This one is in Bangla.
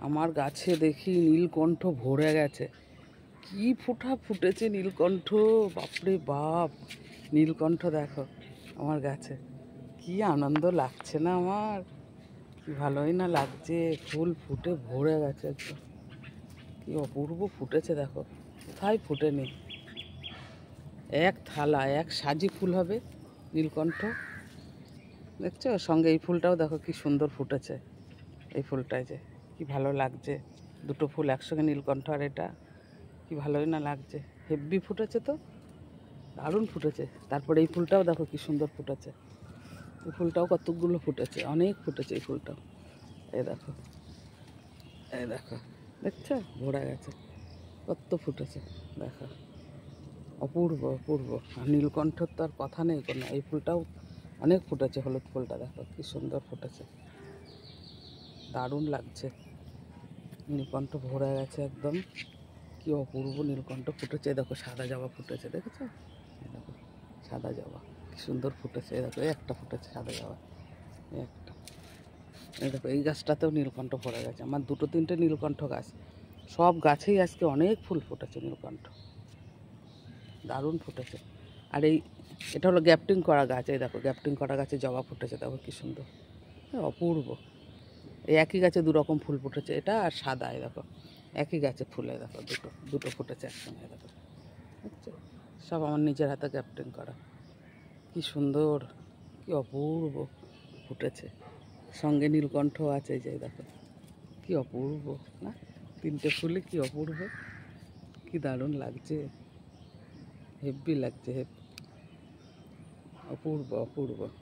আমার গাছে দেখি নীলকণ্ঠ ভরে গেছে। কি ফুটেছে নীলকণ্ঠ, বাপরে বাপ! নীলকণ্ঠ দেখো আমার গাছে, কি আনন্দ লাগছে না আমার, কি ভালোই না লাগছে। ফুল ফুটে ভরে গেছে একদম, কি অপূর্ব ফুটেছে দেখো, কোথায় ফুটেনি। এক থালা এক সাজি ফুল হবে নীলকণ্ঠ, দেখছো? সঙ্গে এই ফুলটাও দেখো কি সুন্দর ফুটেছে। এই ফুলটাই যে কি ভালো লাগছে, দুটো ফুল একসঙ্গে, নীলকণ্ঠ আর এটা, কি ভালোই না লাগছে। হেব্বি ফুটেছে তো, দারুণ ফুটেছে। তারপরে এই ফুলটাও দেখো কি সুন্দর ফুটেছে, এই ফুলটাও কতগুলো ফুটেছে, অনেক ফুটেছে এই ফুলটাও। এই দেখো, এই দেখো, দেখছো? ভরে গেছে, কত ফুটেছে দেখো, অপূর্ব অপূর্ব। আর নীলকণ্ঠর তো আর কথা নেই কোনো। এই ফুলটাও অনেক ফুটেছে, হলুদ ফুলটা দেখো কি সুন্দর ফুটেছে, দারুণ লাগছে। নীলকণ্ঠ ভরে গেছে একদম, কি অপূর্ব নীলকণ্ঠ ফুটেছে। দেখো সাদা জবা ফুটেছে, দেখেছো? দেখো সাদা জবা কি সুন্দর ফুটেছে। দেখো এই একটা ফুটেছে সাদা জবা, এই একটা। এই দেখো এই গাছটাতেও নীলকণ্ঠ ভরে গেছে। আমার দুটো তিনটে নীলকণ্ঠ গাছ, সব গাছেই আজকে অনেক ফুল ফুটেছে নীলকণ্ঠ, দারুণ ফুটেছে। আর এটা হলো গ্যাপটিং করা গাছ। এই দেখো গ্যাপটিং করা গাছে জবা ফুটেছে, দেখো কি সুন্দর, অপূর্ব। এই একই গাছে দু রকম ফুল ফুটেছে, এটা আর সাদা। এই দেখো একই গাছে ফুলে দেখো দুটো দুটো ফুটেছে একসঙ্গে, দেখো বুঝছো? সব আমার নিজের হাতে গ্যাপটিং করা, কি সুন্দর, কি অপূর্ব ফুটেছে। সঙ্গে নীলকণ্ঠ আছে, যে দেখো কি অপূর্ব না, তিনটে ফুলে কি অপূর্ব, কি দারুণ লাগছে, হেব্বি লাগছে, অপূর্ব অপূর্ব।